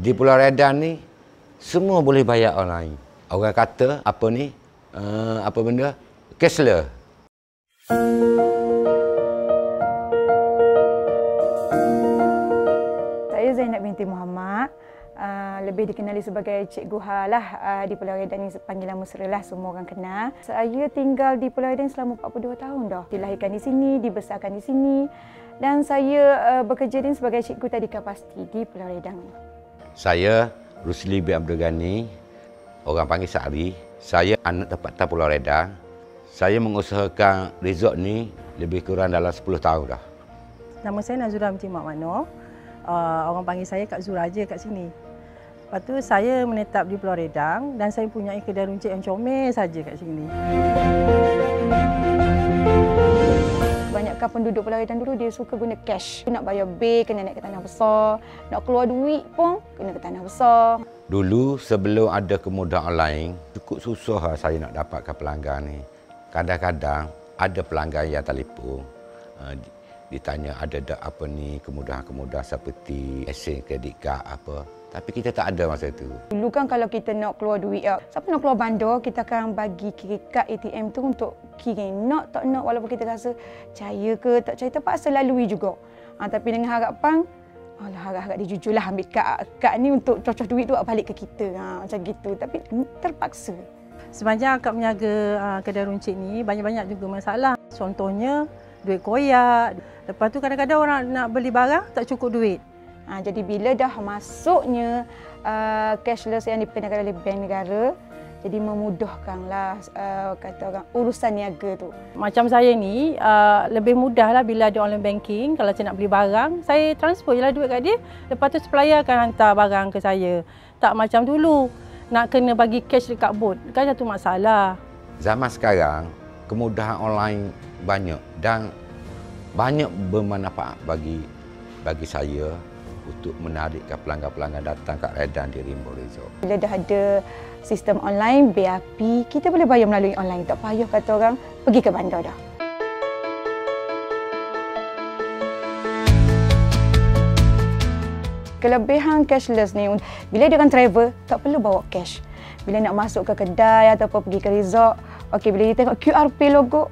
Di Pulau Redang ni, semua boleh bayar online. Orang kata, apa ni, apa benda? Cashless. Saya Zainab binti Muhammad. Lebih dikenali sebagai Cikgu Ha lah di Pulau Redang ni, panggilan mesra lah, semua orang kenal. Saya tinggal di Pulau Redang selama 42 tahun dah. Dilahirkan di sini, dibesarkan di sini, dan saya bekerja ni sebagai cikgu tadika pasti di Pulau Redang. Saya Rusli bin Abdul Ghani, orang panggil Sa'ri. Saya anak tempatan Pulau Redang. Saya mengusahakan resort ni lebih kurang dalam 10 tahun dah. Nama saya Nazura binti Mak Mano. Orang panggil saya Kak Zura je kat sini. Lepas tu saya menetap di Pulau Redang dan saya punya kedai runcit yang comel saja kat sini. Kebanyakan penduduk Pulau Redang dulu dia suka guna cash. Nak bayar bil kena naik ke tanah besar, nak keluar duit pun kena ke tanah besar. Dulu sebelum ada kemudahan online, cukup susah saya nak dapatkan pelanggan ni. Kadang-kadang ada pelanggan yang telefon, ditanya ada apa ni kemudahan-kemudahan seperti exchange kredit card apa. Tapi kita tak ada masa itu. Dulu kan kalau kita nak keluar duit, siapa nak keluar bandar, kita akan bagi kira kad ATM tu untuk kirim. Nak tak nak, walaupun kita rasa percaya ke tak percaya, terpaksa lalui juga. Tapi dengan harapan, harap-harap dia jujurlah ambil kad ni untuk cocok duit tu balik ke kita. Macam gitu. Tapi terpaksa. Sepanjang akak berniaga kedai runcit ni, banyak-banyak juga masalah. Contohnya, duit koyak. Lepas tu kadang-kadang orang nak beli barang, tak cukup duit. Jadi bila dah masuknya cashless yang diperkenalkan oleh Bank Negara, jadi memudahkanlah kata orang urusan niaga tu. Macam saya ni lebih mudahlah bila ada online banking. Kalau saya nak beli barang, saya transfer je lah duit kat dia. Lepas tu supplier akan hantar barang ke saya. Tak macam dulu nak kena bagi cash dekat booth. Kan satu masalah. Zaman sekarang kemudahan online banyak dan banyak bermanfaat bagi saya untuk menarikkan pelanggan-pelanggan datang kat Redang di Rimbo Resort. Bila dah ada sistem online, BRP, kita boleh bayar melalui online. Tak payah kata orang pergi ke bandar dah. Kelebihan cashless ni, bila dia orang travel, tak perlu bawa cash. Bila nak masuk ke kedai ataupun pergi ke resort, bila dia tengok QRP logo,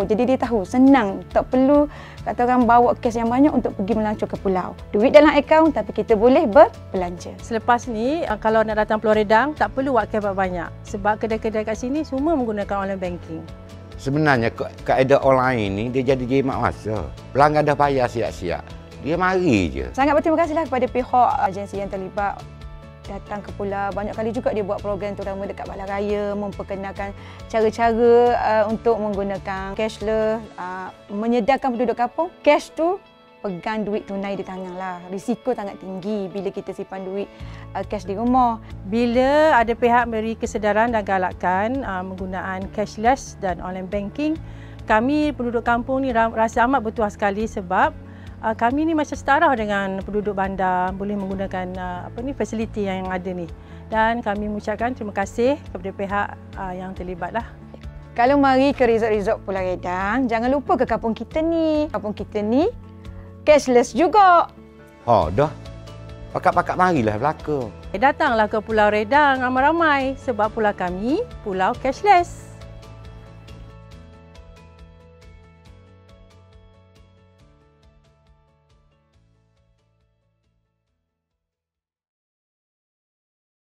jadi dia tahu, senang. Tak perlu kata orang bawa cash yang banyak untuk pergi melancur ke pulau. Duit dalam akaun tapi kita boleh berbelanja. Selepas ni, kalau nak datang Pulau Redang, tak perlu buat cash banyak. Sebab kedai-kedai kat sini semua menggunakan online banking. Sebenarnya kaedah online ni dia jadi jimat masa. Pelanggan dah bayar siap-siap, dia mari je. Sangat berterima kasihlah kepada pihak agensi yang terlibat datang ke pulau. Banyak kali juga dia buat program terutama dekat Balah Raya, memperkenalkan cara-cara untuk menggunakan cashless, menyedarkan penduduk kampung. Cash tu pegang duit tunai di tangan lah. Risiko sangat tinggi bila kita simpan duit cash di rumah. Bila ada pihak beri kesedaran dan galakan menggunaan cashless dan online banking, kami penduduk kampung ni rasa amat bertuah sekali sebab kami ni macam setara dengan penduduk bandar, boleh menggunakan fasiliti yang ada ni. Dan kami mengucapkan terima kasih kepada pihak yang terlibatlah. Kalau mari ke resort-resort Pulau Redang, jangan lupa ke kampung kita ni. Kampung kita ni cashless juga. Dah. Pakat-pakat marilah belaka. Datanglah ke Pulau Redang ramai-ramai sebab pulau kami pulau cashless.